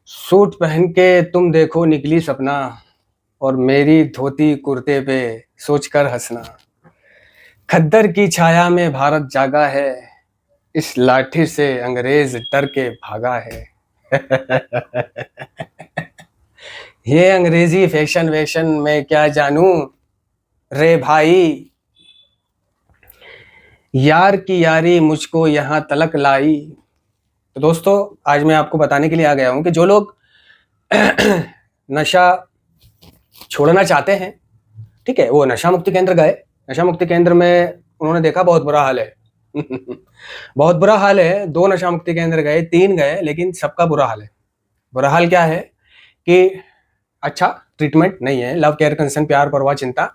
Suit पहन के तुम देखो निकली सपना और मेरी धोती कुर्ते पे सोचकर हंसना। खद्दर की छाया में भारत जागा है, इस लाठी से अंग्रेज डर के भागा है। ये अंग्रेजी फैशन वैशन मैं क्या जानूं रे भाई, यार की यारी मुझको यहाँ तलक लाई। तो दोस्तों, आज मैं आपको बताने के लिए आ गया हूं कि जो लोग नशा छोड़ना चाहते हैं, ठीक है, वो नशा मुक्ति केंद्र गए। नशा मुक्ति केंद्र में उन्होंने देखा बहुत बुरा हाल है। बहुत बुरा हाल है। 2 नशा मुक्ति केंद्र गए, 3 गए, लेकिन सबका बुरा हाल है। बुरा हाल क्या है कि अच्छा ट्रीटमेंट नहीं है, लव केयर कंसर्न प्यार परवाह चिंता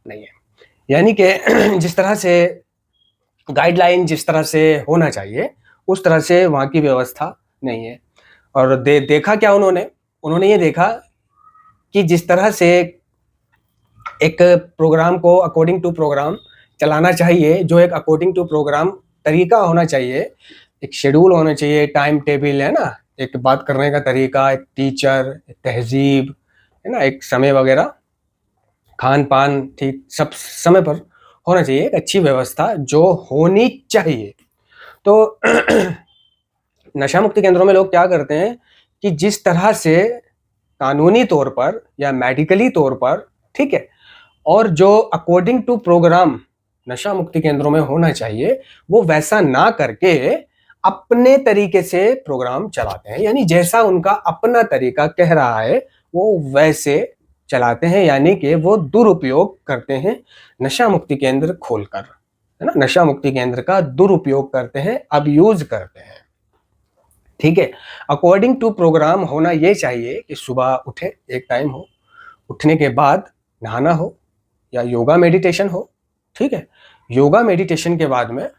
नहीं है। यानी कि जिस तरह से गाइडलाइन जिस तरह से होना चाहिए उस तरह से वहाँ की व्यवस्था नहीं है। और देखा क्या उन्होंने ये देखा कि जिस तरह से एक प्रोग्राम को अकॉर्डिंग टू प्रोग्राम चलाना चाहिए, जो एक अकॉर्डिंग टू प्रोग्राम तरीका होना चाहिए, एक शेड्यूल होना चाहिए, टाइम टेबल है ना, एक बात करने का तरीका, एक टीचर, एक तहजीब है ना, एक समय वगैरह, खान पान ठीक सब समय पर होना चाहिए, एक अच्छी व्यवस्था जो होनी चाहिए। तो नशा मुक्ति केंद्रों में लोग क्या करते हैं कि जिस तरह से कानूनी तौर पर या मेडिकली तौर पर, ठीक है, और जो अकॉर्डिंग टू प्रोग्राम नशा मुक्ति केंद्रों में होना चाहिए वो वैसा ना करके अपने तरीके से प्रोग्राम चलाते हैं। यानी जैसा उनका अपना तरीका कह रहा है वो वैसे चलाते हैं, यानी कि वो दुरुपयोग करते हैं नशा मुक्ति केंद्र खोलकर, है ना, नशा मुक्ति केंद्र का दुरुपयोग करते हैं, अबयूज करते हैं। ठीक है, अकॉर्डिंग टू प्रोग्राम होना ये चाहिए कि सुबह उठे, एक टाइम हो, उठने के बाद नहाना हो या योगा मेडिटेशन हो, ठीक है, योगा मेडिटेशन के बाद में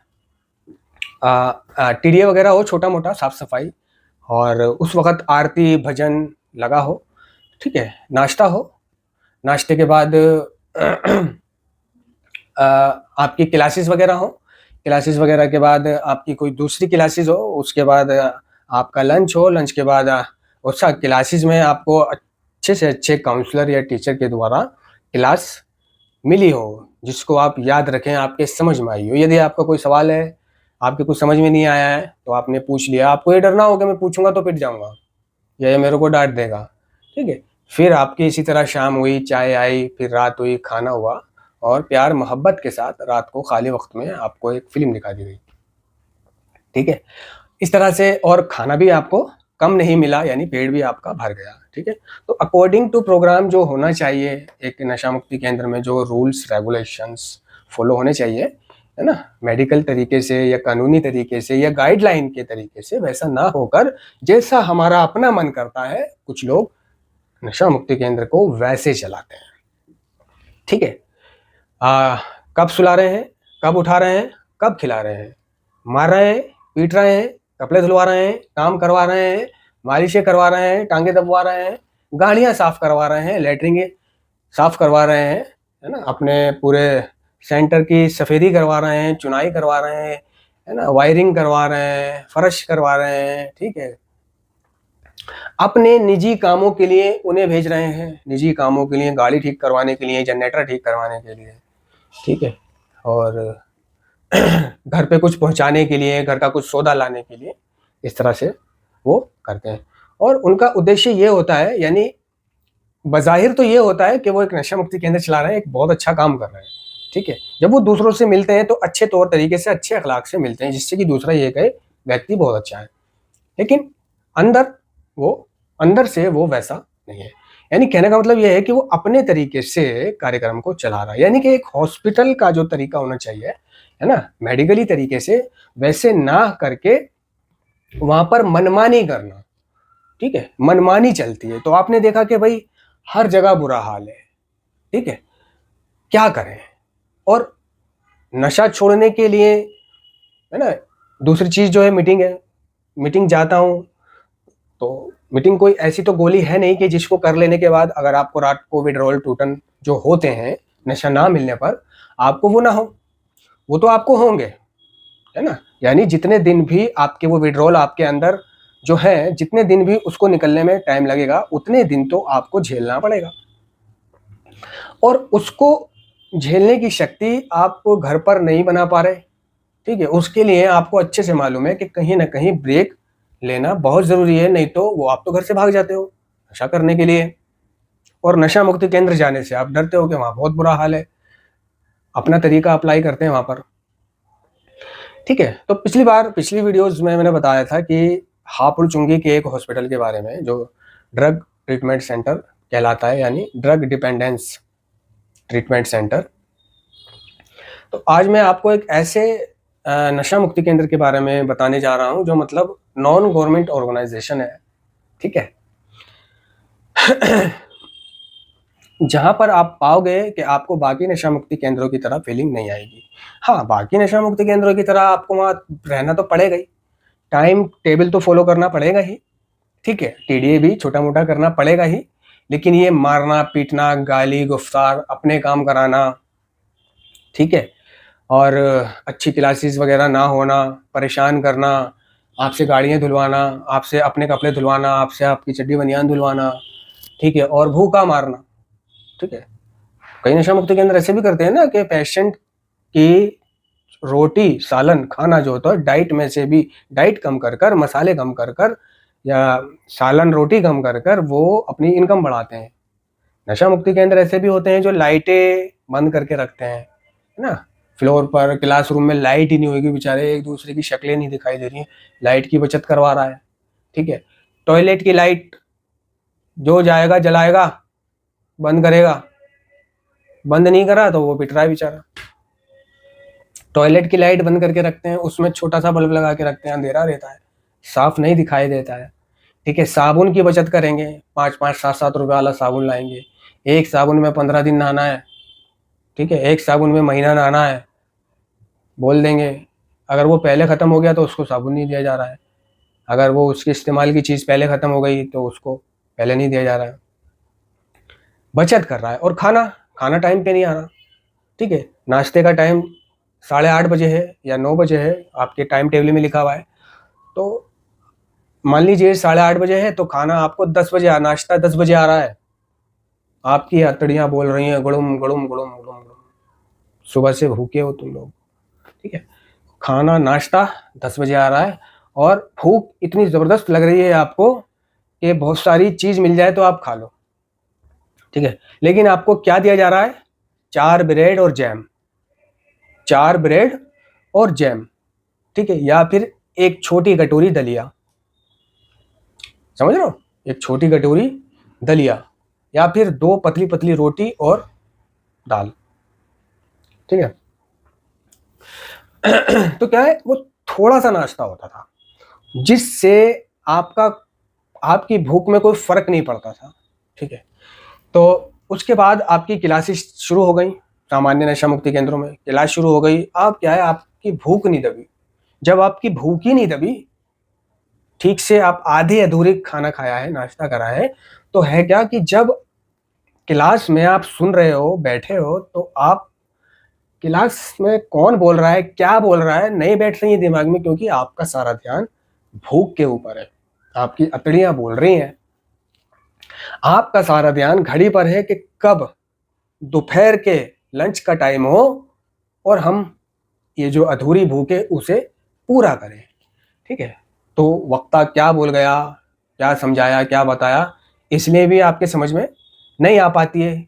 टीडीए वगैरह हो, छोटा मोटा साफ सफाई, और उस वक्त आरती भजन लगा हो, ठीक है, नाश्ता हो, नाश्ते के बाद आपकी क्लासेस वगैरह हो, क्लासेस वगैरह के बाद आपकी कोई दूसरी क्लासेस हो, उसके बाद आपका लंच हो, लंच के बाद अच्छा क्लासेस में आपको अच्छे से अच्छे काउंसलर या टीचर के द्वारा क्लास मिली हो जिसको आप याद रखें, आपके समझ में आई हो। यदि आपका कोई सवाल है, आपके कुछ समझ में नहीं आया है तो आपने पूछ लिया, आपको ये डरना हो कि मैं पूछूंगा तो पिट जाऊंगा या ये मेरे को डांट देगा, ठीक है। फिर आपकी इसी तरह शाम हुई, चाय आई, फिर रात हुई, खाना हुआ, और प्यार मोहब्बत के साथ रात को खाली वक्त में आपको एक फिल्म दिखा दी गई, ठीक है। इस तरह से, और खाना भी आपको कम नहीं मिला, यानी पेट भी आपका भर गया, ठीक है। तो अकॉर्डिंग टू प्रोग्राम जो होना चाहिए एक नशा मुक्ति केंद्र में, जो रूल्स रेगुलेशंस फॉलो होने चाहिए, है ना, मेडिकल तरीके से या कानूनी तरीके से या गाइडलाइन के तरीके से, वैसा ना होकर जैसा हमारा अपना मन करता है, कुछ लोग नशा मुक्ति केंद्र को वैसे चलाते हैं, ठीक है। कब सुला रहे हैं, कब उठा रहे हैं, कब खिला रहे हैं, मार रहे हैं, पीट रहे हैं, कपड़े धुलवा रहे हैं, काम करवा रहे हैं, मालिशें करवा रहे हैं, टांगे दबवा रहे हैं, गाड़ियां साफ करवा रहे हैं, लेटरिन साफ करवा रहे हैं, है ना, अपने पूरे सेंटर की सफेदी करवा रहे हैं, चुनाई करवा रहे हैं, है ना, वायरिंग करवा रहे हैं, फर्श करवा रहे हैं, ठीक है। अपने निजी कामों के लिए उन्हें भेज रहे हैं, निजी कामों के लिए, गाड़ी ठीक करवाने के लिए, जनरेटर ठीक करवाने के लिए, ठीक है, और घर पे कुछ पहुंचाने के लिए, घर का कुछ सौदा लाने के लिए, इस तरह से वो करते हैं। और उनका उद्देश्य ये होता है, यानी बज़ाहिर तो ये होता है कि वो एक नशा मुक्ति केंद्र चला रहे हैं, एक बहुत अच्छा काम कर रहे हैं, ठीक है। जब वो दूसरों से मिलते हैं तो अच्छे तौर तरीके से, अच्छे अखलाक से मिलते हैं, जिससे कि दूसरा ये कहे व्यक्ति बहुत अच्छा है, लेकिन अंदर से वो वैसा नहीं है। यानी कहने का मतलब ये है कि वो अपने तरीके से कार्यक्रम को चला रहा है, यानी कि एक हॉस्पिटल का जो तरीका होना चाहिए, है ना, मेडिकली तरीके से, वैसे ना करके वहां पर मनमानी करना, ठीक है, मनमानी चलती है। तो आपने देखा कि भाई हर जगह बुरा हाल है, ठीक है, क्या करें। और नशा छोड़ने के लिए, है ना, दूसरी चीज जो है मीटिंग है। मीटिंग जाता हूं तो मीटिंग कोई ऐसी तो गोली है नहीं कि जिसको कर लेने के बाद अगर आपको रात को विड्रॉल टूटन जो होते हैं नशा ना मिलने पर आपको वो ना हो, वो तो आपको होंगे, है ना। यानी जितने दिन भी आपके वो विड्रॉल आपके अंदर जो है, जितने दिन भी उसको निकलने में टाइम लगेगा उतने दिन तो आपको झेलना पड़ेगा, और उसको झेलने की शक्ति आप घर पर नहीं बना पा रहे, ठीक है। उसके लिए आपको अच्छे से मालूम है कि कहीं ना कहीं ब्रेक लेना बहुत ज़रूरी है, नहीं तो वो आप तो घर से भाग जाते हो नशा करने के लिए, और नशा मुक्ति केंद्र जाने से आप डरते हो कि वहाँ बहुत बुरा हाल है, अपना तरीका अप्लाई करते हैं वहाँ पर, ठीक है। तो पिछली वीडियोज़ में मैंने बताया था कि हापुड़ चुंगी के एक हॉस्पिटल के बारे में जो ड्रग ट्रीटमेंट सेंटर कहलाता है, यानी ड्रग डिपेंडेंस ट्रीटमेंट सेंटर। तो आज मैं आपको एक ऐसे नशा मुक्ति केंद्र के बारे में बताने जा रहा हूँ जो मतलब नॉन गवर्नमेंट ऑर्गेनाइजेशन है, ठीक है। जहाँ पर आप पाओगे कि आपको बाकी नशा मुक्ति केंद्रों की तरह फीलिंग नहीं आएगी। हाँ, बाकी नशा मुक्ति केंद्रों की तरह आपको वहाँ रहना तो पड़ेगा ही, टाइम टेबल तो फॉलो करना पड़ेगा ही, ठीक है, टीडीए भी छोटा मोटा करना पड़ेगा ही, लेकिन ये मारना पीटना, गाली गुफ्तार, अपने काम कराना, ठीक है, और अच्छी क्लासेस वगैरह ना होना, परेशान करना, आपसे गाड़ियाँ धुलवाना, आपसे अपने कपड़े धुलवाना, आपसे आपकी चड्डी बनियान धुलवाना, ठीक है, और भूखा मारना, ठीक है। कई नशा मुक्ति केंद्र ऐसे भी करते हैं ना कि पेशेंट की रोटी सालन खाना जो होता है डाइट में से भी डाइट कम कर कर, मसाले कम कर कर, या सालन रोटी कम कर कर वो अपनी इनकम बढ़ाते हैं। नशा मुक्ति केंद्र ऐसे भी होते हैं जो लाइटें बंद करके रखते हैं, है ना, फ्लोर पर, क्लासरूम में लाइट ही नहीं होगी, बेचारे एक दूसरे की शक्लें नहीं दिखाई दे रही हैं, लाइट की बचत करवा रहा है, ठीक है। टॉयलेट की लाइट जो जाएगा जलाएगा, बंद करेगा, बंद नहीं करा तो वो पिट रहा है बेचारा। टॉयलेट की लाइट बंद करके रखते हैं, उसमें छोटा सा बल्ब लगा के रखते हैं, अंधेरा रहता है, साफ नहीं दिखाई देता है, ठीक है। साबुन की बचत करेंगे, 5-5, 7-7 रुपये वाला साबुन लाएंगे, एक साबुन में 15 दिन नहाना है, ठीक है, एक साबुन में महीना नहाना है, बोल देंगे। अगर वो पहले ख़त्म हो गया तो उसको साबुन नहीं दिया जा रहा है, अगर वो उसके इस्तेमाल की चीज़ पहले ख़त्म हो गई तो उसको पहले नहीं दिया जा रहा है, बचत कर रहा है। और खाना टाइम पे नहीं आ रहा, ठीक है, नाश्ते का टाइम 8:30 बजे है या 9 बजे है, आपके टाइम टेबल में लिखा हुआ है, तो मान लीजिए 8:30 बजे है तो खाना आपको 10 बजे, नाश्ता 10 बजे आ रहा है, आपकी हथकड़ियाँ बोल रही हैं गुड़ुम गुड़ुम गुड़ुम गुड़ुम गुड़ुम, सुबह से भूखे हो तुम लोग, ठीक है। खाना नाश्ता 10 बजे आ रहा है और भूख इतनी ज़बरदस्त लग रही है आपको कि बहुत सारी चीज़ मिल जाए तो आप खा लो, ठीक है, लेकिन आपको क्या दिया जा रहा है? 4 ब्रेड और जैम, 4 ब्रेड और जैम, ठीक है, या फिर एक छोटी कटोरी दलिया, समझ रहे हो, एक छोटी कटोरी दलिया, या फिर 2 पतली पतली रोटी और दाल, ठीक है। तो क्या है, वो थोड़ा सा नाश्ता होता था जिससे आपकी भूख में कोई फर्क नहीं पड़ता था, ठीक है। तो उसके बाद आपकी क्लासेस शुरू हो गई, सामान्य नशा मुक्ति केंद्रों में क्लास शुरू हो गई। अब क्या है, आपकी भूख नहीं दबी, जब आपकी भूख ही नहीं दबी, ठीक से आप आधे अधूरे खाना खाया है, नाश्ता करा है, तो है क्या कि जब क्लास में आप सुन रहे हो, बैठे हो, तो आप क्लास में कौन बोल रहा है, क्या बोल रहा है, नहीं बैठ रही है दिमाग में, क्योंकि आपका सारा ध्यान भूख के ऊपर है, आपकी अतड़ियां बोल रही हैं, आपका सारा ध्यान घड़ी पर है कि कब दोपहर के लंच का टाइम हो और हम ये जो अधूरी भूख है उसे पूरा करें, ठीक है। तो वक्ता क्या बोल गया, क्या समझाया, क्या बताया, इसलिए भी आपके समझ में नहीं आ पाती है,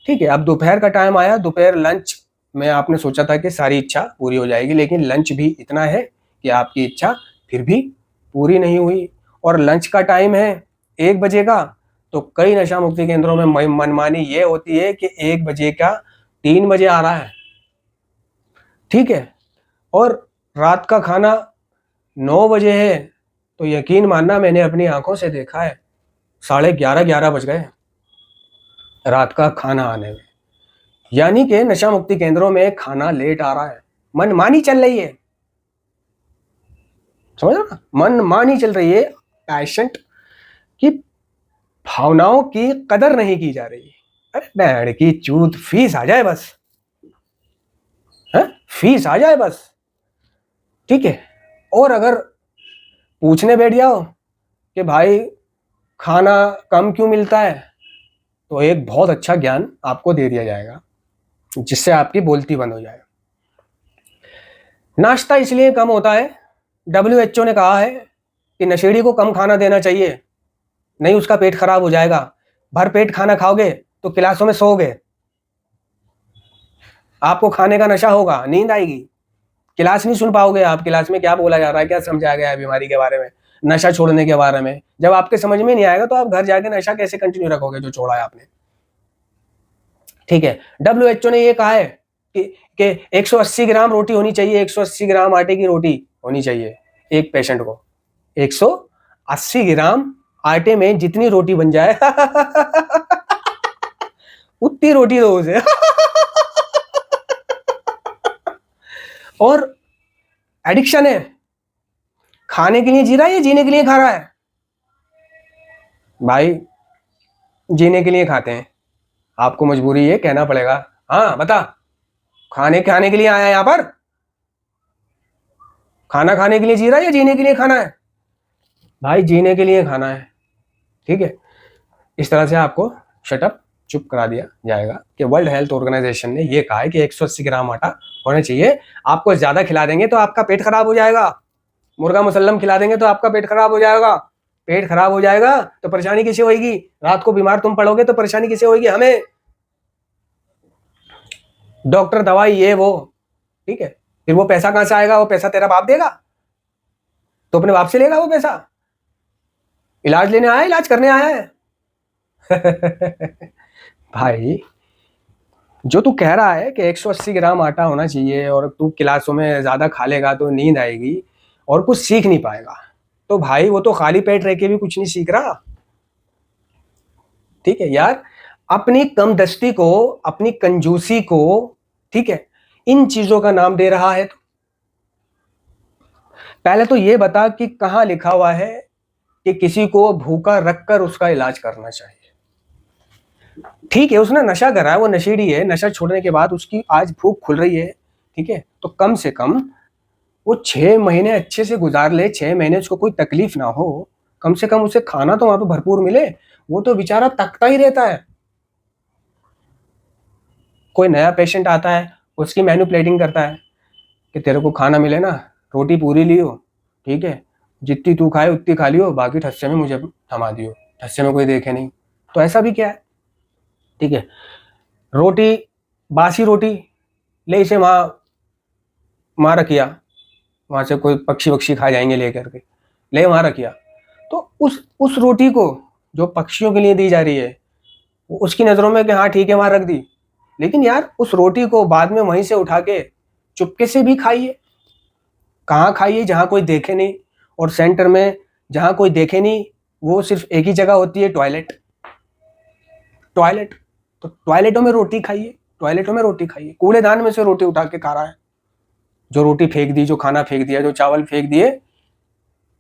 ठीक है। अब दोपहर का टाइम आया, दोपहर लंच में आपने सोचा था कि सारी इच्छा पूरी हो जाएगी, लेकिन लंच भी इतना है कि आपकी इच्छा फिर भी पूरी नहीं हुई, और लंच का टाइम है 1 बजे का, तो कई नशा मुक्ति केंद्रों में मनमानी ये होती है कि 1 बजे का 3 बजे आ रहा है, ठीक है, और रात का खाना 9 बजे है, तो यकीन मानना मैंने अपनी आंखों से देखा है, 11:30 बज गए रात का खाना आने में, यानी कि नशा मुक्ति केंद्रों में खाना लेट आ रहा है, मनमानी चल रही है, समझ रहे ना, मनमानी चल रही है, पेशेंट की भावनाओं की कदर नहीं की जा रही है। अरे बैंड की चूत, फीस आ जाए बस, है, फीस आ जाए बस, ठीक है। और अगर पूछने बैठ जाओ कि भाई खाना कम क्यों मिलता है, तो एक बहुत अच्छा ज्ञान आपको दे दिया जाएगा जिससे आपकी बोलती बंद हो जाए। नाश्ता इसलिए कम होता है, WHO ने कहा है कि नशेड़ी को कम खाना देना चाहिए, नहीं उसका पेट खराब हो जाएगा। भर पेट खाना खाओगे तो क्लासों में सोओगे, आपको खाने का नशा होगा, नींद आएगी, क्लास नहीं सुन पाओगे आप, क्लास में क्या बोला जा रहा है, क्या समझाया गया है बीमारी के बारे में, नशा छोड़ने के बारे में। जब आपके समझ में नहीं आएगा तो आप घर जाके नशा कैसे कंटिन्यू रखोगे जो छोड़ा है आपने। ठीक है, WHO ने ये कहा है कि 180 ग्राम रोटी होनी चाहिए, 180 ग्राम आटे की रोटी होनी चाहिए एक पेशेंट को। 180 ग्राम आटे में जितनी रोटी बन जाए उतनी रोटी दो उसे। और एडिक्शन है, खाने के लिए जी रहा है या जीने के लिए खा रहा है? भाई जीने के लिए खाते हैं, आपको मजबूरी है, कहना पड़ेगा। हाँ बता, खाने खाने के लिए आया यहां पर? खाना खाने के लिए जी रहा है या जीने के लिए खाना है? भाई जीने के लिए खाना है। ठीक है, इस तरह से आपको शटअप चुप करा दिया जाएगा कि वर्ल्ड हेल्थ ऑर्गेनाइजेशन ने यह कहा है कि 180 ग्राम आटा होना चाहिए। आपको ज्यादा खिला देंगे तो आपका पेट खराब हो जाएगा, मुर्गा मुसल्लम खिला देंगे तो आपका पेट खराब हो जाएगा। पेट खराब हो जाएगा तो परेशानी किसे होगी? रात को बीमार तुम पड़ोगे तो परेशानी किसे होगी? हमें। डॉक्टर, दवाई, ये वो, ठीक है, फिर वो पैसा कहां से आएगा? वो पैसा तेरा बाप देगा तो अपने बाप से लेगा वो पैसा। इलाज लेने आया, इलाज करने आया है। भाई जो तू कह रहा है कि 180 ग्राम आटा होना चाहिए और तू क्लासों में ज्यादा खा लेगा तो नींद आएगी और कुछ सीख नहीं पाएगा, तो भाई वो तो खाली पेट रह के भी कुछ नहीं सीख रहा। ठीक है यार, अपनी कमदस्ती को, अपनी कंजूसी को, ठीक है, इन चीजों का नाम दे रहा है। तो पहले तो ये बता कि कहां लिखा हुआ है कि किसी को भूखा रखकर उसका इलाज करना चाहिए। ठीक है, उसने नशा करा है, वो नशेड़ी है, नशा छोड़ने के बाद उसकी आज भूख खुल रही है, ठीक है, तो कम से कम वो 6 महीने अच्छे से गुजार ले, 6 महीने उसको कोई तकलीफ ना हो, कम से कम उसे खाना तो वहां पे भरपूर मिले। वो तो बेचारा तकता ही रहता है। कोई नया पेशेंट आता है, उसकी मैन्युपुलेटिंग करता है कि तेरे को खाना मिले ना, रोटी पूरी लियो, ठीक है, जितनी तू खाए उतनी खा लियो, बाकी ठस्से में मुझे थमा दियो, ठस्से में कोई देखे नहीं। तो ऐसा भी क्या है? ठीक है, रोटी, बासी रोटी ले, इसे वहां रखिया, वहां से कोई पक्षी वक्षी खा जाएंगे लेकर के, ले वहां रखिया। तो उस रोटी को जो पक्षियों के लिए दी जा रही है, उसकी नजरों में कि हाँ ठीक है वहां रख दी, लेकिन यार उस रोटी को बाद में वहीं से उठा के चुपके से भी खाइए। कहाँ खाइए? जहां कोई देखे नहीं। और सेंटर में जहां कोई देखे नहीं, वो सिर्फ एक ही जगह होती है, टॉयलेट। टॉयलेट, तो टॉयलेटों में रोटी खाइए, टॉयलेटों में रोटी खाइए। कूड़ेदान में से रोटी उठा के खा रहा है, जो रोटी फेंक दी, जो खाना फेंक दिया, जो चावल फेंक दिए।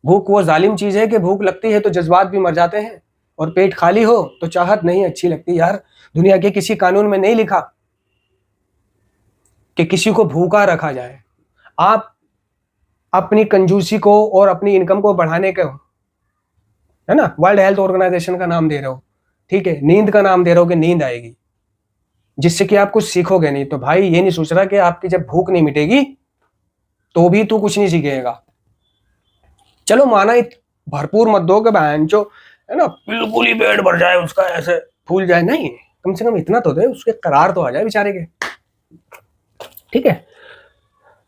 भूख वो जालिम चीज है कि भूख लगती है तो जज्बात भी मर जाते हैं, और पेट खाली हो तो चाहत नहीं अच्छी लगती। यार दुनिया के किसी कानून में नहीं लिखा कि किसी को भूखा रखा जाए। आप अपनी कंजूसी को और अपनी इनकम को बढ़ाने के, है ना, वर्ल्ड हेल्थ ऑर्गेनाइजेशन का नाम दे रहे हो, ठीक है, नींद का नाम दे रहे हो कि नींद आएगी, जिससे कि आप कुछ सीखोगे नहीं। तो भाई ये नहीं सोच रहा कि आपकी जब भूख नहीं मिटेगी तो भी तू कुछ नहीं सीखेगा। चलो माना भरपूर मत दो कि बहनचो, है ना, बिल्कुल ही पेट भर जाए उसका, ऐसे फूल जाए, नहीं, कम से कम इतना तो दे, उसके करार तो आ जाए बेचारे के। ठीक है,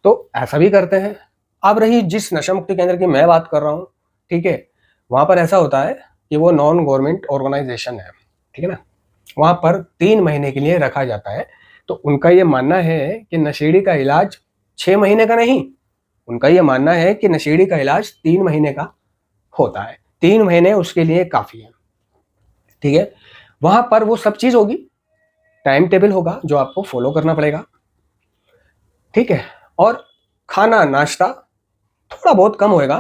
तो ऐसा भी करते हैं। अब रही जिस नशा मुक्ति केंद्र की मैं बात कर रहा हूँ, ठीक है, वहां पर ऐसा होता है कि वो नॉन गवर्नमेंट ऑर्गेनाइजेशन है, ठीक है ना, वहां पर 3 महीने के लिए रखा जाता है। तो उनका ये मानना है कि नशेड़ी का इलाज 6 महीने का नहीं, उनका ये मानना है कि नशेड़ी का इलाज 3 महीने का होता है। 3 महीने उसके लिए काफी है। ठीक है, वहां पर वो सब चीज होगी, टाइम टेबल होगा जो आपको फॉलो करना पड़ेगा, ठीक है, और खाना नाश्ता थोड़ा बहुत कम होएगा,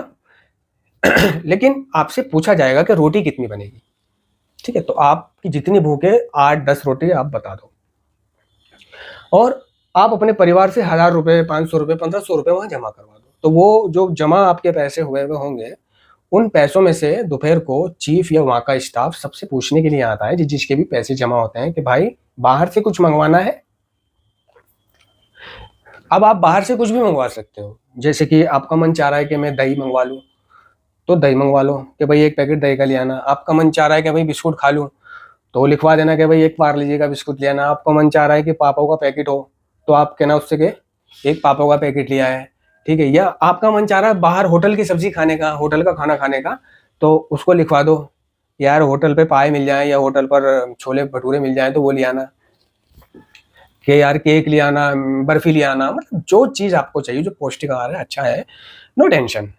लेकिन आपसे पूछा जाएगा कि रोटी कितनी बनेगी। ठीक है, तो आपकी जितनी भूख है 8-10 रोटी आप बता दो, और आप अपने परिवार से 1000 रुपए, 500 रुपए, 1500 रुपए वहां जमा करवा दो। तो वो जो जमा आपके पैसे हुए हुए होंगे उन पैसों में से दोपहर को चीफ या वहाँ का स्टाफ सबसे पूछने के लिए आता है, जिसके भी पैसे जमा होते हैं, कि भाई बाहर से कुछ मंगवाना है। अब आप बाहर से कुछ भी मंगवा सकते हो, जैसे कि आपका मन चाह रहा है कि मैं दही मंगवा लूँ, तो दही मंगवा लो कि भाई 1 पैकेट दही का ले आना। आपका मन चाह रहा है कि भाई बिस्कुट खा लूँ, तो लिखवा देना कि भाई 1 पार्ले का बिस्कुट ले आना। आपका मन चाह रहा है कि पापाओ का पैकेट हो, तो आप कहना उससे कि 1 पापाओ का पैकेट लिया है, ठीक है। या आपका मन चाह रहा है बाहर होटल की सब्जी खाने का, होटल का खाना खाने का, तो उसको लिखवा दो यार होटल पे पाए मिल जाए या होटल पर छोले भटूरे मिल जाए, तो वो ले आना। कि यार केक ले आना, बर्फी ले आना, मतलब जो चीज़ आपको चाहिए, जो पौष्टिक आहार है, अच्छा है, नो टेंशन,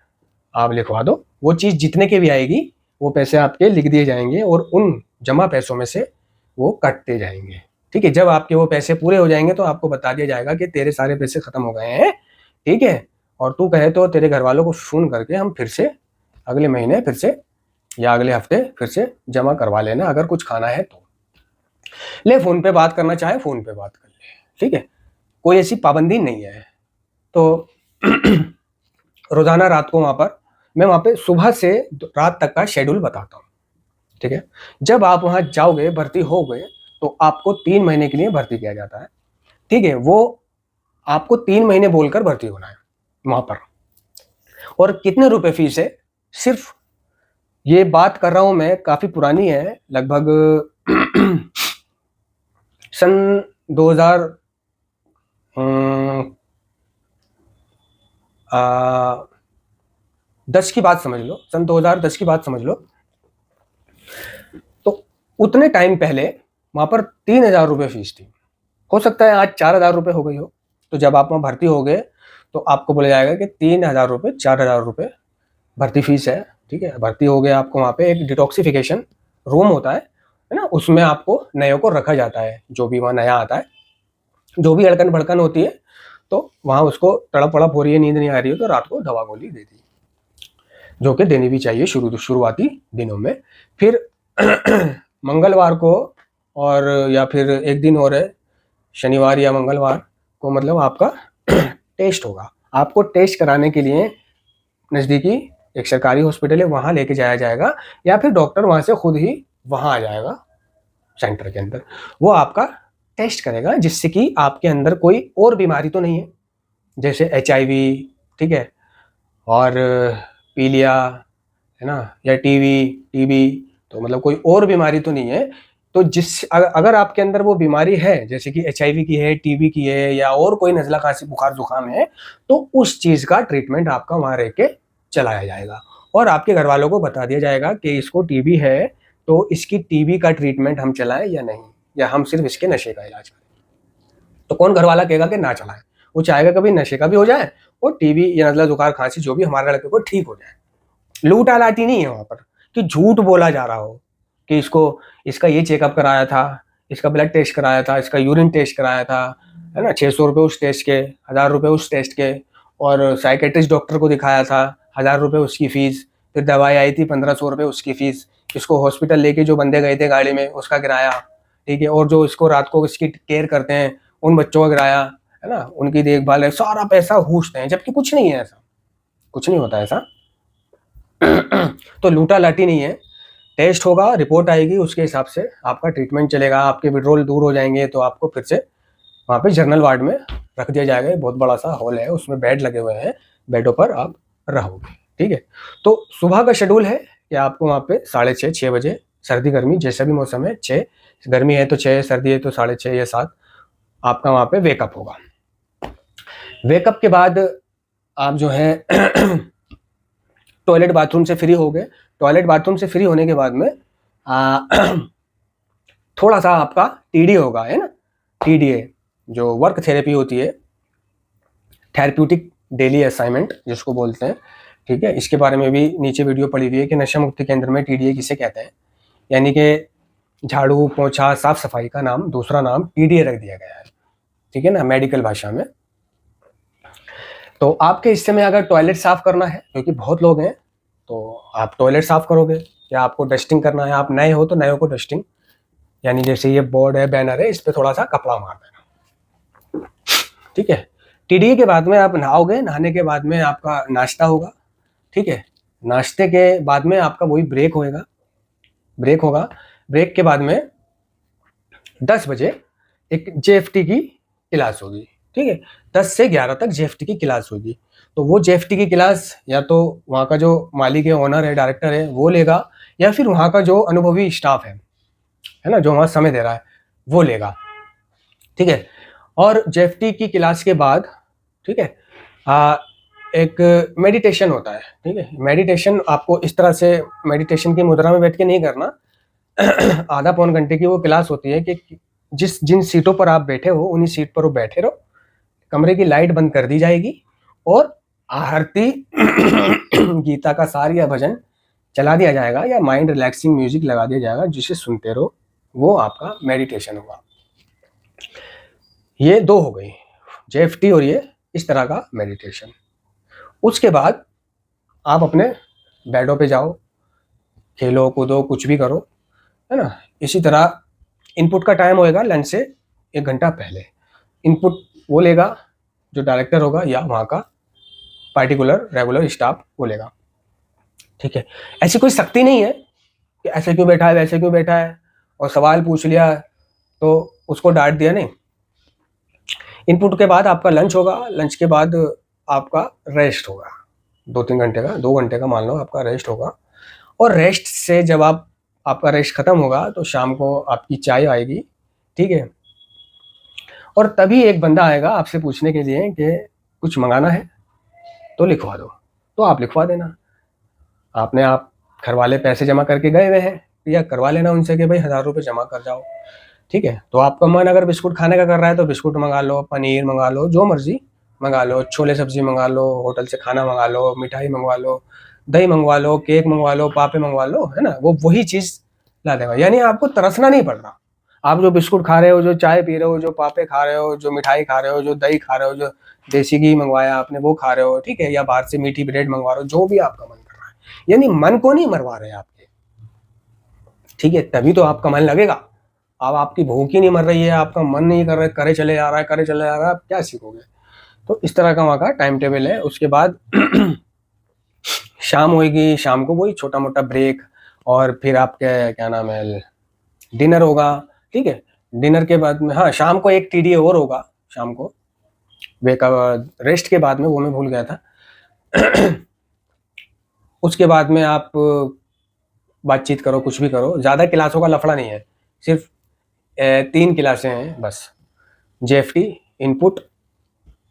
आप लिखवा दो। वो चीज़ जितने की भी आएगी वो पैसे आपके लिख दिए जाएंगे और उन जमा पैसों में से वो कटते जाएंगे, ठीक है। जब आपके वो पैसे पूरे हो जाएंगे तो आपको बता दिया जाएगा कि तेरे सारे पैसे खत्म हो गए हैं, ठीक है। और तू कहे तो तेरे घर वालों को फ़ोन करके हम फिर से अगले महीने फिर से या अगले हफ्ते फिर से जमा करवा लेना, अगर कुछ खाना है तो। ले फ़ोन पे बात करना चाहे फ़ोन पे बात कर ले, ठीक है, कोई ऐसी पाबंदी नहीं है। तो रोज़ाना रात को वहाँ पर मैं वहाँ पे सुबह से रात तक का शेड्यूल बताता हूँ, ठीक है। जब आप वहाँ जाओगे, भर्ती हो गए, तो आपको 3 महीने के लिए भर्ती किया जाता है, ठीक है। वो आपको 3 महीने बोलकर भर्ती होना है वहाँ पर। और कितने रुपए फीस है, सिर्फ ये बात कर रहा हूँ मैं, काफ़ी पुरानी है, लगभग सन 2010 की बात समझ लो, सन 2010 की बात समझ लो। तो उतने टाइम पहले वहाँ पर 3,000 रुपये फीस थी, हो सकता है आज 4,000 रुपये हो गई हो। तो जब आप वहाँ भर्ती हो गए तो आपको बोला जाएगा कि 3,000 रुपये 4,000 रुपये भर्ती फीस है, ठीक है। भर्ती हो गए, आपको वहाँ पे एक डिटॉक्सिफिकेशन रूम होता है ना, उसमें आपको नयों को रखा जाता है, जो भी वहाँ नया आता है, जो भी अड़कन भड़कन होती है, तो वहाँ उसको तड़प तड़प हो रही है, नींद नहीं आ रही है, तो रात को दवा गोली दे दी, जो कि देनी भी चाहिए शुरुआती दिनों में। फिर मंगलवार को, और या फिर एक दिन और है, शनिवार या मंगलवार को, मतलब आपका टेस्ट होगा। आपको टेस्ट कराने के लिए नज़दीकी एक सरकारी हॉस्पिटल है, वहाँ लेके जाया जाएगा, या फिर डॉक्टर वहाँ से खुद ही वहाँ आ जाएगा सेंटर के अंदर। वो आपका टेस्ट करेगा, जिससे कि आपके अंदर कोई और बीमारी तो नहीं है, जैसे HIV, ठीक है, और पीलिया, है ना, या टीबी, तो मतलब कोई और बीमारी तो नहीं है। तो अगर आपके अंदर वो बीमारी है, जैसे कि HIV की है, टीबी की है, या और कोई नज़ला खांसी बुखार जुकाम है, तो उस चीज़ का ट्रीटमेंट आपका वहाँ रह के चलाया जाएगा। और आपके घर वालों को बता दिया जाएगा कि इसको टीबी है, तो इसकी टीबी का ट्रीटमेंट हम चलाएं या नहीं, या हम सिर्फ इसके नशे का इलाज करें। तो कौन घर वाला कहेगा कि ना चलाएं? वो चाहेगा कभी नशे का भी हो जाए और टीबी या नज़ला जुकाम खांसी जो भी हमारे लड़के को ठीक हो जाए। लूटा लाटी नहीं है वहाँ पर कि झूठ बोला जा रहा हो कि इसका ये चेकअप कराया था, इसका ब्लड टेस्ट कराया था, इसका यूरिन टेस्ट कराया था, है ना, 600 रुपये उस टेस्ट के, 1,000 रुपये उस टेस्ट के, और साइकेट्रिस्ट डॉक्टर को दिखाया था, 1,000 रुपये उसकी फ़ीस, फिर दवाई आई थी 1,500 रुपये उसकी फ़ीस, इसको हॉस्पिटल लेके जो बंदे गए थे गाड़ी में उसका किराया, ठीक है, और जो इसको रात को इसकी केयर करते हैं उन बच्चों का किराया, है ना, उनकी देखभाल है, सारा पैसा घूसते हैं, जबकि कुछ नहीं है ऐसा, कुछ नहीं होता ऐसा। तो लूटा लाटी नहीं है, टेस्ट होगा, रिपोर्ट आएगी, उसके हिसाब से आपका ट्रीटमेंट चलेगा। आपके विड्रॉल दूर हो जाएंगे तो आपको फिर से वहाँ पे जनरल वार्ड में रख दिया जाएगा। बहुत बड़ा सा हॉल है, उसमें बेड लगे हुए हैं, बेडों पर आप रहोगे, ठीक है। तो सुबह का शेड्यूल है कि आपको वहाँ पे 6:30 बजे, सर्दी गर्मी जैसा भी मौसम है, 6, गर्मी है तो 6, सर्दी है तो 6:30 या 7, आपका वहाँ पे वेकअप होगा। वेकअप के बाद आप जो है टॉयलेट बाथरूम से फ्री हो गए। टॉयलेट बाथरूम से फ्री होने के बाद में थोड़ा सा आपका TDA होगा, है ना, TDA जो वर्क थेरेपी होती है, थेरेप्यूटिक डेली असाइनमेंट जिसको बोलते हैं, ठीक है। इसके बारे में भी नीचे वीडियो पड़ी हुई है कि नशा मुक्ति केंद्र में TDA किसे कहते हैं, यानी कि झाड़ू पोछा साफ सफाई का नाम, दूसरा नाम TDA रख दिया गया है, ठीक है ना, मेडिकल भाषा में। तो आपके हिस्से में अगर टॉयलेट साफ करना है, क्योंकि बहुत लोग हैं, तो आप टॉयलेट साफ करोगे, या आपको डस्टिंग करना है, आप नए हो तो नए को डस्टिंग, यानी जैसे ये बोर्ड है, बैनर है, इस पर थोड़ा सा कपड़ा मार देना, ठीक है। TDA के बाद में आप नहाओगे, नहाने के बाद में आपका नाश्ता होगा, ठीक है। नाश्ते के बाद में आपका वही ब्रेक होगा। ब्रेक के बाद में 10 बजे एक जेएफटी की क्लास होगी, ठीक है। 10 से 11 तक जेएफटी की क्लास होगी। तो वो जेएफटी की क्लास या तो वहाँ का जो मालिक है, ओनर है, डायरेक्टर है, वो लेगा, या फिर वहाँ का जो अनुभवी स्टाफ है ना, जो वहाँ समय दे रहा है, वो लेगा, ठीक है। और जेएफटी की क्लास के बाद, ठीक है, एक मेडिटेशन होता है, ठीक है। मेडिटेशन आपको इस तरह से मेडिटेशन की मुद्रा में बैठ के नहीं करना। आधा पौन घंटे की वो क्लास होती है कि जिन सीटों पर आप बैठे हो उन्हीं सीट पर वो बैठे रहो, कमरे की लाइट बंद कर दी जाएगी और आरती गीता का सार या भजन चला दिया जाएगा या माइंड रिलैक्सिंग म्यूजिक लगा दिया जाएगा, जिसे सुनते रहो, वो आपका मेडिटेशन होगा। ये 2 हो गई, जेएफटी और ये इस तरह का मेडिटेशन। उसके बाद आप अपने बेडों पे जाओ, खेलो कूदो, कुछ भी करो, है ना। इसी तरह इनपुट का टाइम होएगा लंच से 1 घंटा पहले। इनपुट वो लेगा जो डायरेक्टर होगा या वहाँ का पार्टिकुलर रेगुलर स्टाफ वो लेगा, ठीक है। ऐसी कोई सख्ती नहीं है कि ऐसे क्यों बैठा है, वैसे क्यों बैठा है, और सवाल पूछ लिया तो उसको डांट दिया, नहीं। इनपुट के बाद आपका लंच होगा, लंच के बाद आपका रेस्ट होगा 2-3 घंटे का, 2 घंटे का मान लो आपका रेस्ट होगा। और रेस्ट से जब आपका रेस्ट खत्म होगा तो शाम को आपकी चाय आएगी, ठीक है। और तभी एक बंदा आएगा आपसे पूछने के लिए कि कुछ मंगाना है तो लिखवा दो, तो आप लिखवा देना। आप घर वाले पैसे जमा करके गए हुए हैं, या करवा लेना उनसे कि भाई 1000 रुपये जमा कर जाओ, ठीक है। तो आपका मन अगर बिस्कुट खाने का कर रहा है तो बिस्कुट मंगा लो, पनीर मंगा लो, जो मर्जी मंगा लो, छोले सब्जी मंगा लो, होटल से खाना मंगा लो, मिठाई मंगवा लो, दही मंगवा लो, केक मंगवा लो, पापे मंगवा लो, है ना। वो वही चीज़ ला देगा, यानी आपको तरसना नहीं पड़ रहा। आप जो बिस्कुट खा रहे हो, जो चाय पी रहे हो, जो पापे खा रहे हो, जो मिठाई खा रहे हो, जो दही खा रहे हो, जो देसी घी मंगवाया आपने वो खा रहे हो, ठीक है, या बाहर से मीठी ब्रेड मंगवा रहे हो, जो भी आपका मन कर रहा है, यानी मन को नहीं मरवा रहे आपके, ठीक है। तभी तो आपका मन लगेगा। अब आपकी भूख ही नहीं मर रही है, आपका मन नहीं कर रहा है, करे चले जा रहा है, करे चले जा रहा है, आप क्या सीखोगे। तो इस तरह का वहाँ का टाइम टेबल है। उसके बाद शाम होगी, शाम को वही छोटा मोटा ब्रेक, और फिर आपके क्या नाम है, डिनर होगा, ठीक है। डिनर के बाद में, हाँ, शाम को एक टीडीए और होगा, शाम को रेस्ट के बाद में, वो मैं भूल गया था। उसके बाद में आप बातचीत करो, कुछ भी करो, ज़्यादा क्लासों का लफड़ा नहीं है, सिर्फ 3 क्लासें हैं बस, जेएफटी, इनपुट,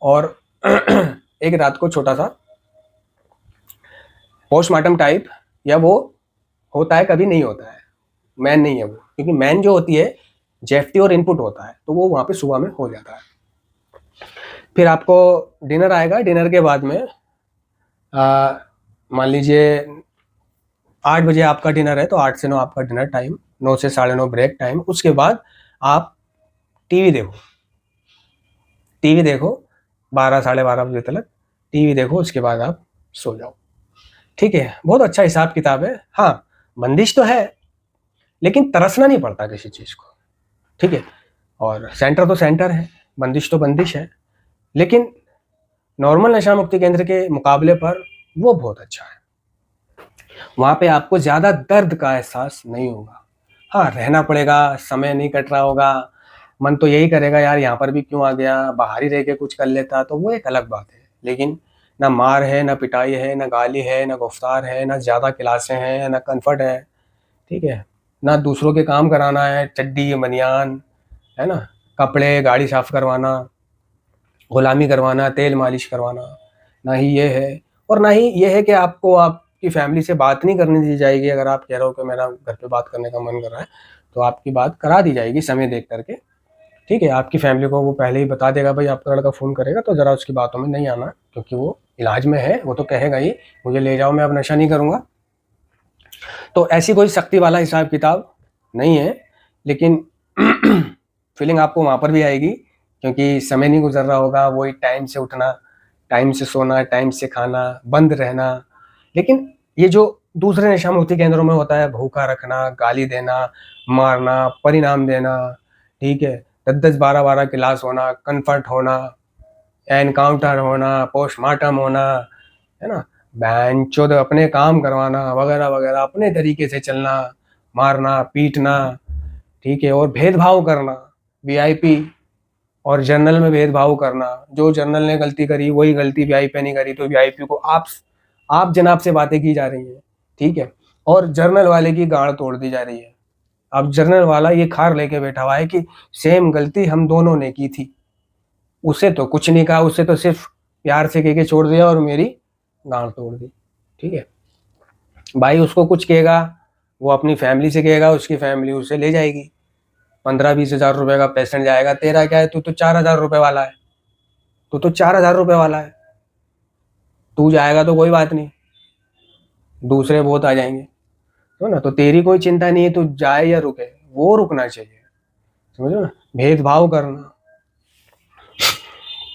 और एक रात को छोटा सा पोस्टमार्टम टाइप, या वो होता है कभी नहीं होता है, मैन नहीं है वो, क्योंकि मैन जो होती है जेएफटी और इनपुट होता है, तो वो वहाँ पे सुबह में हो जाता है। फिर आपको डिनर आएगा, डिनर के बाद में मान लीजिए 8 बजे आपका डिनर है तो 8 से 9 आपका डिनर टाइम, 9 से 9:30 ब्रेक टाइम। उसके बाद आप टीवी देखो 12 साढ़े 12 बजे तक टीवी देखो, उसके बाद आप सो जाओ, ठीक है। बहुत अच्छा हिसाब किताब है। हाँ, बंदिश तो है, लेकिन तरसना नहीं पड़ता किसी चीज़ को, ठीक है। और सेंटर तो सेंटर है, बंदिश तो बंदिश है, लेकिन नॉर्मल नशा मुक्ति केंद्र के मुकाबले पर वो बहुत अच्छा है। वहाँ पे आपको ज़्यादा दर्द का एहसास नहीं होगा। हाँ, रहना पड़ेगा, समय नहीं कट रहा होगा, मन तो यही करेगा यार यहाँ पर भी क्यों आ गया, बाहर ही रह के कुछ कर लेता, तो वो एक अलग बात है। लेकिन ना मार है, ना पिटाई है, ना गाली है, ना गुफ्तार है, ना ज़्यादा क्लासें हैं, ना कम्फर्ट है, ठीक है, ना दूसरों के काम कराना है, चड्डी बनियान, है ना, कपड़े, गाड़ी साफ करवाना, गुलामी करवाना, तेल मालिश करवाना, ना ही ये है। और ना ही ये है कि आपको आपकी फैमिली से बात नहीं करने दी जाएगी। अगर आप कह रहे हो कि मेरा घर पे बात करने का मन कर रहा है, तो आपकी बात करा दी जाएगी समय देख करके, ठीक है। आपकी फैमिली को वो पहले ही बता देगा, भाई आपका लड़का फ़ोन करेगा तो ज़रा उसकी बातों में नहीं आना, क्योंकि वो इलाज में है, वो तो कहेगा ही मुझे ले जाओ, मैं अब नशा नहीं करूँगा। तो ऐसी कोई सख्ती वाला हिसाब किताब नहीं है, लेकिन फीलिंग आपको वहाँ पर भी आएगी, क्योंकि समय नहीं गुजर रहा होगा, वही टाइम से उठना, टाइम से सोना, टाइम से खाना, बंद रहना। लेकिन ये जो दूसरे नशा मुक्ति केंद्रों में होता है, भूखा रखना, गाली देना, मारना, परिणाम देना, ठीक है, 10-10, 12-12 क्लास होना, कन्फर्ट होना, एनकाउंटर होना, पोस्टमार्टम होना, है ना, बैंचोद अपने काम करवाना वगैरह वगैरह, अपने तरीके से चलना, मारना पीटना, ठीक है, और भेदभाव करना, वीआईपी और जनरल में भेदभाव करना। जो जनरल ने गलती करी वही गलती वीआईपी ने करी, तो वीआईपी को आप जनाब से बातें की जा रही है, ठीक है, और जर्नल वाले की गाड़ तोड़ दी जा रही है। अब जर्नल वाला ये खार लेके बैठा हुआ है कि सेम गलती हम दोनों ने की थी। उसे तो कुछ नहीं कहा, उसे तो सिर्फ प्यार से कह के छोड़ दिया और मेरी गाड़ तोड़ दी, ठीक है। भाई उसको कुछ कहेगा, वो अपनी फैमिली से कहेगा, उसकी फैमिली उसे ले जाएगी, 15-20 हजार रुपए का पेशेंट जाएगा। तेरा क्या है, तू तो 4,000 रुपए वाला है, तू तो 4,000 रुपए वाला है, तू जाएगा तो कोई बात नहीं, दूसरे बहुत आ जाएंगे, तो ना, तो तेरी कोई चिंता नहीं है, तू जाए या रुके, वो रुकना चाहिए, समझो ना। भेदभाव करना,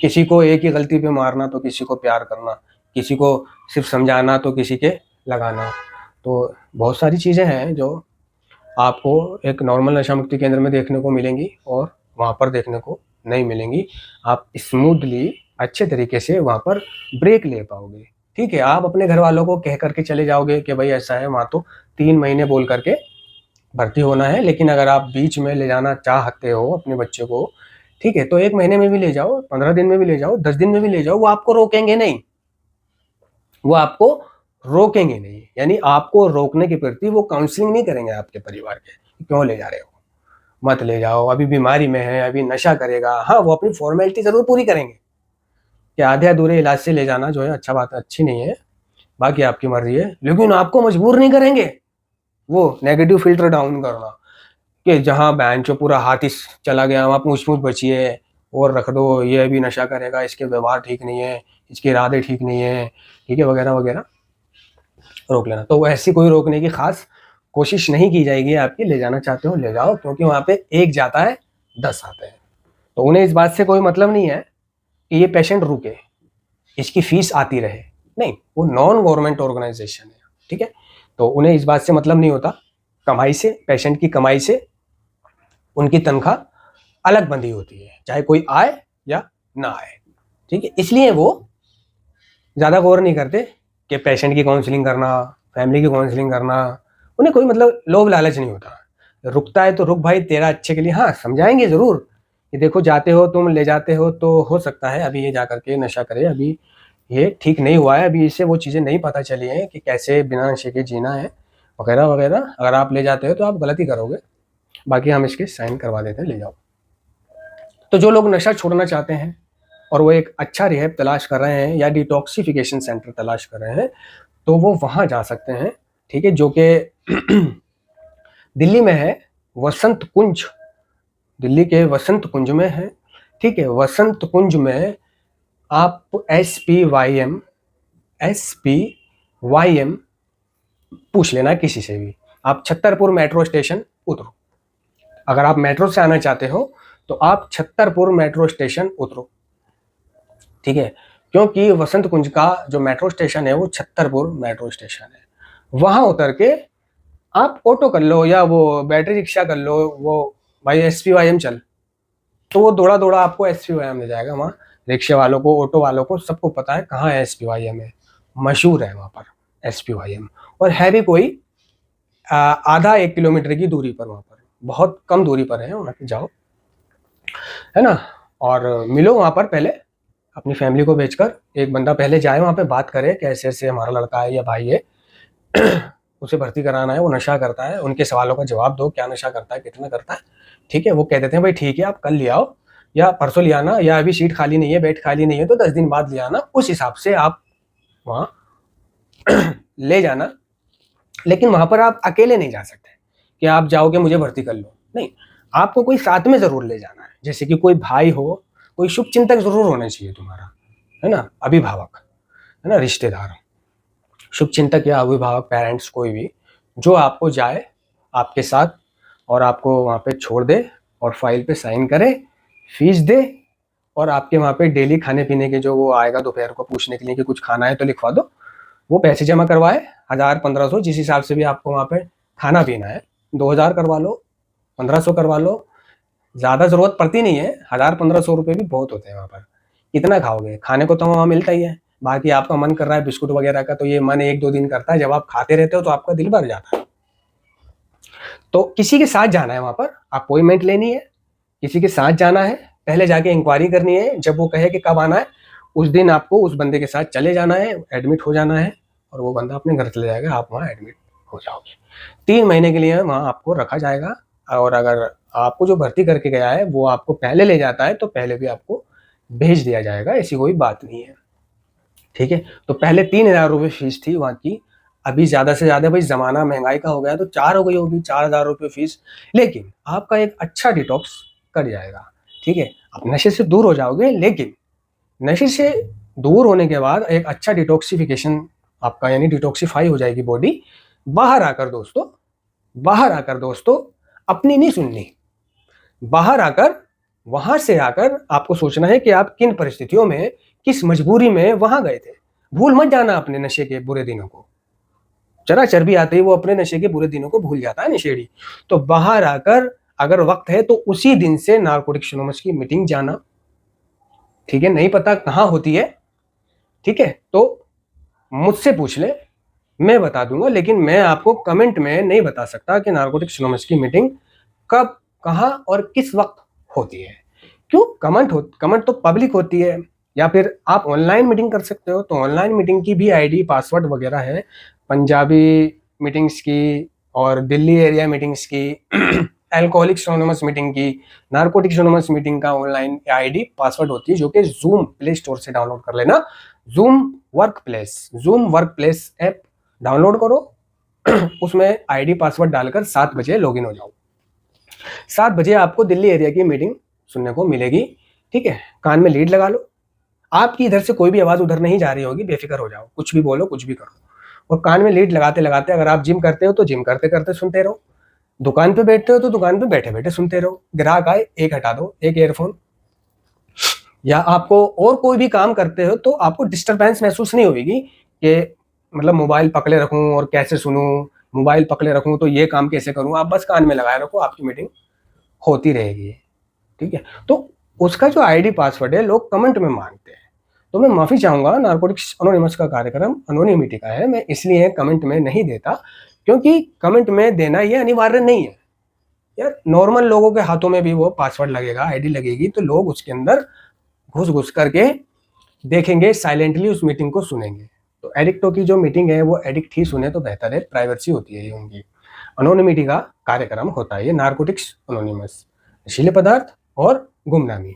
किसी को एक ही गलती पे मारना तो किसी को प्यार करना, किसी को सिर्फ समझाना तो किसी के लगाना, तो बहुत सारी चीज़ें हैं जो आपको एक नॉर्मल नशा मुक्ति केंद्र में देखने को मिलेंगी और वहाँ पर देखने को नहीं मिलेंगी। आप स्मूथली अच्छे तरीके से वहाँ पर ब्रेक ले पाओगे, ठीक है। आप अपने घर वालों को कह करके चले जाओगे कि भाई ऐसा है, वहाँ तो 3 महीने बोल करके भर्ती होना है, लेकिन अगर आप बीच में ले जाना चाहते हो अपने बच्चे को, ठीक है, तो 1 महीने में भी ले जाओ, 15 दिन में भी ले जाओ, 10 दिन में भी ले जाओ, वो आपको रोकेंगे नहीं, वो आपको रोकेंगे नहीं, यानी आपको रोकने के प्रति वो काउंसलिंग नहीं करेंगे आपके परिवार के, क्यों ले जा रहे हो, मत ले जाओ, अभी बीमारी में है, अभी नशा करेगा। हाँ, वो अपनी फॉर्मेलिटी जरूर पूरी करेंगे कि आधे अधूरे इलाज से ले जाना जो है अच्छा बात अच्छी नहीं है, बाकी आपकी मर्जी है, लेकिन आपको मजबूर नहीं करेंगे। वो नेगेटिव फिल्टर डाउन करना कि जहाँ बैंचो पूरा हाथ ही चला गया, वहाँ पूछ पूछ बची है और रख दो, ये अभी नशा करेगा, इसके व्यवहार ठीक नहीं है, इसके इरादे ठीक नहीं है, ठीक है, वगैरह वगैरह, रोक लेना। तो ऐसी कोई रोकने की खास कोशिश नहीं की जाएगी आपकी, ले जाना चाहते हो ले जाओ, क्योंकि वहाँ पे एक जाता है 10 आते हैं, तो उन्हें इस बात से कोई मतलब नहीं है कि ये पेशेंट रुके, इसकी फीस आती रहे, नहीं, वो नॉन गवर्नमेंट ऑर्गेनाइजेशन है, ठीक है, तो उन्हें इस बात से मतलब नहीं होता, कमाई से, पेशेंट की कमाई से उनकी तनख्वाह अलग बंधी होती है, चाहे कोई आए या ना आए, ठीक है, इसलिए वो ज़्यादा गौर नहीं करते कि पेशेंट की काउंसलिंग करना, फैमिली की काउंसलिंग करना, उन्हें कोई मतलब लोभ लालच नहीं होता। रुकता है तो रुक भाई, तेरा अच्छे के लिए, हाँ समझाएंगे ज़रूर कि देखो जाते हो तुम, ले जाते हो तो हो सकता है अभी ये जा करके नशा करे, अभी ये ठीक नहीं हुआ है, अभी इसे वो चीज़ें नहीं पता चली हैं कि कैसे बिना नशे के जीना है, वगैरह वगैरह। अगर आप ले जाते हो तो आप गलती करोगे, बाकी हम इसके साइन करवा देते हैं, ले जाओ। तो जो लोग नशा छोड़ना चाहते हैं और वो एक अच्छा रिहैब तलाश कर रहे हैं या डिटॉक्सिफिकेशन सेंटर तलाश कर रहे हैं, तो वो वहाँ जा सकते हैं, ठीक है, जो कि दिल्ली में है, वसंत कुंज, दिल्ली के वसंत कुंज में है, ठीक है। वसंत कुंज में आप SPYM पूछ लेना किसी से भी, आप छतरपुर मेट्रो स्टेशन उतरो, अगर आप मेट्रो से आना चाहते हो तो आप छतरपुर मेट्रो स्टेशन उतरो, ठीक है, क्योंकि वसंत कुंज का जो मेट्रो स्टेशन है वो छतरपुर मेट्रो स्टेशन है। वहां उतर के आप ऑटो कर लो या वो बैटरी रिक्शा कर लो, वो भाई SPYM चल, तो वो दौड़ा दौड़ा आपको SPYM ले जाएगा। वहाँ रिक्शे वालों को, ऑटो वालों को, सबको पता है कहाँ SPYM है, मशहूर है वहाँ पर SPYM, और है भी कोई आधा 1 किलोमीटर की दूरी पर, वहाँ पर बहुत कम दूरी पर है, वहाँ पे जाओ, है ना, और मिलो वहाँ पर, पहले अपनी फैमिली को भेजकर एक बंदा पहले जाए वहाँ पे, बात करे कि ऐसे ऐसे हमारा लड़का है या भाई है, उसे भर्ती कराना है, वो नशा करता है, उनके सवालों का जवाब दो, क्या नशा करता है, कितना करता है, ठीक है। वो कह देते हैं भाई ठीक है, आप कल ले आओ या परसों ले आना, या अभी सीट खाली नहीं है, बेड खाली नहीं है तो 10 दिन बाद ले आना, उस हिसाब से आप वहाँ ले जाना। लेकिन वहाँ पर आप अकेले नहीं जा सकते कि आप जाओगे मुझे भर्ती कर लो, नहीं, आपको कोई साथ में ज़रूर ले जाना है, जैसे कि कोई भाई हो, कोई शुभ चिंतक ज़रूर होना चाहिए तुम्हारा, है ना, अभिभावक, है ना, रिश्तेदार, शुभ चिंतक या अभिभावक, पेरेंट्स, कोई भी जो आपको जाए आपके साथ और आपको वहाँ पे छोड़ दे और फाइल पे साइन करे, फीस दे, और आपके वहाँ पे डेली खाने पीने के जो वो आएगा दोपहर को पूछने के लिए कि कुछ खाना है तो लिखवा दो, वो पैसे जमा करवाए, 1000-1500 जिस हिसाब से भी आपको वहाँ पे खाना पीना है, 2000 करवा लो, 1500 करवा लो, ज़्यादा ज़रूरत पड़ती नहीं है, 1000-1500 रुपये भी बहुत होते हैं वहाँ पर, कितना खाओगे, खाने को तो वहाँ मिलता ही है, बाकी आपका मन कर रहा है बिस्कुट वगैरह का, तो ये मन 1-2 दिन करता है, जब आप खाते रहते हो तो आपका दिल भर जाता है। तो किसी के साथ जाना है, वहाँ पर अपॉइंटमेंट लेनी है, किसी के साथ जाना है, पहले जाके इंक्वायरी करनी है, जब वो कहे कि कब आना है उस दिन आपको उस बंदे के साथ चले जाना है, एडमिट हो जाना है और वो बंदा अपने घर चले जाएगा, आप वहाँ एडमिट हो जाओगे। 3 महीने के लिए वहाँ आपको रखा जाएगा और अगर आपको जो भर्ती करके गया है वो आपको पहले ले जाता है तो पहले भी आपको भेज दिया जाएगा, ऐसी कोई बात नहीं है। ठीक है, तो पहले 3,000 रुपये फीस थी वहाँ की, अभी ज़्यादा से ज़्यादा भाई ज़माना महंगाई का हो गया तो 4 हो गई होगी, 4,000 रुपये फीस, लेकिन आपका एक अच्छा डिटॉक्स कट जाएगा। ठीक है, आप नशे से दूर हो जाओगे, लेकिन नशे से दूर होने के बाद एक अच्छा डिटॉक्सिफिकेशन आपका यानी डिटॉक्सिफाई हो जाएगी बॉडी। बाहर आकर दोस्तों अपनी नहीं सुननी, बाहर आकर वहां से आकर आपको सोचना है कि आप किन परिस्थितियों में किस मजबूरी में वहां गए थे। भूल मत जाना अपने नशे के बुरे दिनों को, जरा चर्बी आते ही वो अपने नशे के बुरे दिनों को भूल जाता है नशेड़ी। तो बाहर आकर अगर वक्त है तो उसी दिन से नारकोटिक्स एनोनिमस की मीटिंग जाना। ठीक है, नहीं पता कहाँ होती है, ठीक है, तो मुझसे पूछ ले, मैं बता दूंगा, लेकिन मैं आपको कमेंट में नहीं बता सकता कि नारकोटिक्स एनोनिमस की मीटिंग कब, कहाँ और किस वक्त होती है। क्यों? कमेंट तो पब्लिक होती है, या फिर आप ऑनलाइन मीटिंग कर सकते हो, तो ऑनलाइन मीटिंग की भी आईडी पासवर्ड वगैरह है, पंजाबी मीटिंग्स की और दिल्ली एरिया मीटिंग्स की एल्कोहलिक्स एनोनिमस मीटिंग की, नारकोटिक्स एनोनिमस मीटिंग का ऑनलाइन आईडी पासवर्ड होती है, जो कि जूम प्ले स्टोर से डाउनलोड कर लेना। Zoom work place app download करो उसमें आईडी पासवर्ड डालकर 7 बजे लॉगिन हो जाओ। 7 बजे आपको दिल्ली एरिया की मीटिंग सुनने को मिलेगी। ठीक है, कान में लीड लगा लो, आपकी इधर से कोई भी आवाज उधर नहीं जा रही होगी, बेफिक्र हो जाओ, कुछ भी बोलो कुछ भी करो, और कान में लीड लगाते लगाते, अगर आप जिम करते हो तो जिम करते करते सुनते रहो, दुकान पे बैठते हो तो दुकान पे बैठे बैठे सुनते रहो, ग्राहक आए एक हटा दो, एक ईयरफोन, या आपको और कोई भी काम करते हो तो आपको डिस्टरबेंस महसूस नहीं होगी कि मतलब मोबाइल पकड़े रखूं और कैसे सुनूं, मोबाइल पकड़े रखूं तो ये काम कैसे करूं, आप बस कान में लगाए रखो, आपकी मीटिंग होती रहेगी। ठीक है, तो उसका जो आईडी पासवर्ड है लोग कमेंट में मांगते हैं, तो मैं माफी चाहूंगा, नारकोटिक्स एनोनिमस का कार्यक्रम एनोनिमिटी का है, मैं इसलिए कमेंट में नहीं देता, क्योंकि कमेंट में देना ये अनिवार्य नहीं है यार। नॉर्मल लोगों के हाथों में भी वो पासवर्ड लगेगा, आईडी लगेगी, तो लोग उसके अंदर घुस घुस करके देखेंगे, साइलेंटली उस मीटिंग को सुनेंगे। तो एडिक्टों की जो मीटिंग है वो एडिक्ट ही सुने तो बेहतर है, प्राइवेसी होती है ये उनकी। एनोनिमिटी का कार्यक्रम होता है ये नारकोटिक्स एनोनिमस, नशीले पदार्थ और गुमनामी।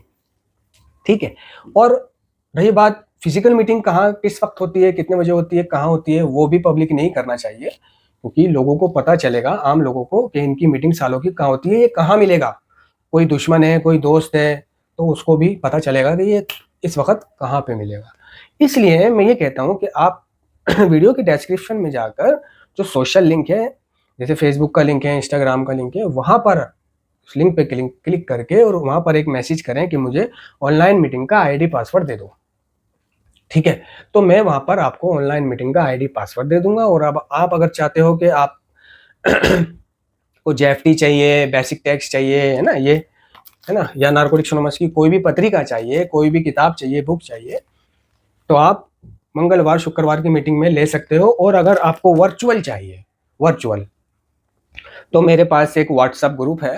ठीक है, और रही बात फिजिकल मीटिंग कहाँ किस वक्त होती है, कितने बजे होती है, कहाँ होती है, वो भी पब्लिक नहीं करना चाहिए, क्योंकि लोगों को पता चलेगा, आम लोगों को, कि इनकी मीटिंग सालों की कहाँ होती है, ये कहाँ मिलेगा, कोई दुश्मन है कोई दोस्त है तो उसको भी पता चलेगा कि ये इस वक्त कहाँ पे मिलेगा। इसलिए मैं ये कहता हूँ कि आप वीडियो के डिस्क्रिप्शन में जाकर जो सोशल लिंक है, जैसे फेसबुक का लिंक है, इंस्टाग्राम का लिंक है, वहाँ पर उस लिंक पे क्लिक करके और वहाँ पर एक मैसेज करें कि मुझे ऑनलाइन मीटिंग का आईडी पासवर्ड दे दो। ठीक है, तो मैं वहाँ पर आपको ऑनलाइन मीटिंग का आईडी पासवर्ड दे दूंगा। और अब आप अगर चाहते हो कि आप को जेएफटी चाहिए, बेसिक टेक्स्ट चाहिए, है ना, ये है ना, या नारकोटिक्स एनोनिमस की कोई भी पत्रिका चाहिए, कोई भी किताब चाहिए, बुक चाहिए, तो आप मंगलवार शुक्रवार की मीटिंग में ले सकते हो। और अगर आपको वर्चुअल चाहिए, वर्चुअल, तो मेरे पास एक व्हाट्सएप ग्रुप है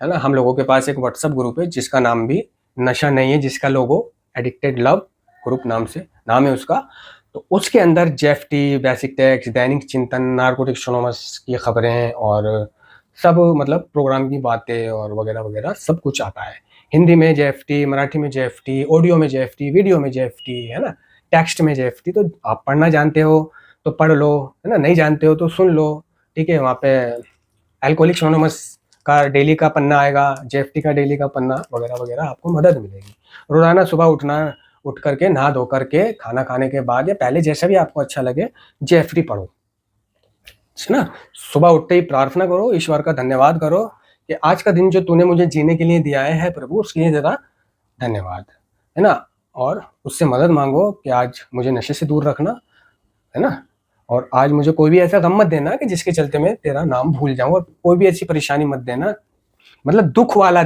ना, हम लोगों के पास एक व्हाट्सएप ग्रुप है जिसका नाम भी नशा नहीं है, जिसका लोगो एडिक्टेड लव ग्रुप नाम है उसका। तो उसके अंदर जेएफटी, बेसिक टेक्स्ट, दैनिक चिंतन, नारकोटिक्स एनोनिमस की खबरें और सब मतलब प्रोग्राम की बातें और वगैरह वगैरह सब कुछ आता है। हिंदी में जेएफटी, मराठी में जेएफटी, ऑडियो में जेएफटी, वीडियो में जेएफटी, है ना, टेक्स्ट में जेएफटी। तो आप पढ़ना जानते हो तो पढ़ लो, है ना, नहीं जानते हो तो सुन लो। ठीक है, वहाँ पे एल्कोहलिक्स एनोनिमस का डेली का पन्ना आएगा, जेएफटी का डेली का पन्ना वगैरह वगैरह, आपको मदद मिलेगी। रोजाना सुबह उठ करके नहा धो करके खाना खाने के बाद या पहले जैसा भी आपको अच्छा लगे जेएफटी पढ़ो, है ना। सुबह उठते ही प्रार्थना करो, ईश्वर का धन्यवाद करो कि आज का दिन जो तूने मुझे जीने के लिए दिया है प्रभु, उसके लिए तेरा धन्यवाद, है ना। और उससे मदद मांगो कि आज मुझे नशे से दूर रखना, है ना, और आज मुझे कोई भी ऐसा गम मत देना कि जिसके चलते मैं तेरा नाम भूल जाऊं, और कोई भी ऐसी परेशानी मत देना, मतलब दुख वाला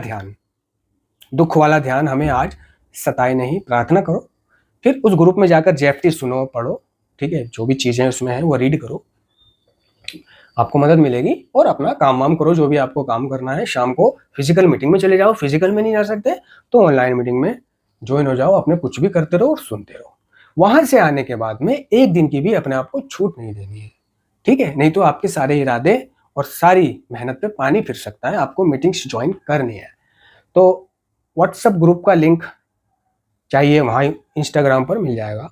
ध्यान हमें आज सताए नहीं। प्रार्थना करो फिर उस ग्रुप में जाकर जेएफटी सुनो, पढ़ो, ठीक है, जो भी चीज़ें उसमें हैं वो रीड करो, आपको मदद मिलेगी और अपना काम वाम करो, जो भी आपको काम करना है। शाम को फिजिकल मीटिंग में चले जाओ, फिजिकल में नहीं जा सकते तो ऑनलाइन मीटिंग में ज्वाइन हो जाओ, अपने कुछ भी करते रहो और सुनते रहो। वहां से आने के बाद में एक दिन की भी अपने आप को छूट नहीं देनी है, ठीक है, नहीं तो आपके सारे इरादे और सारी मेहनत पे पानी फिर सकता है। आपको मीटिंग्स ज्वाइन करनी है तो व्हाट्सएप ग्रुप का लिंक चाहिए, वहाँ इंस्टाग्राम पर मिल जाएगा।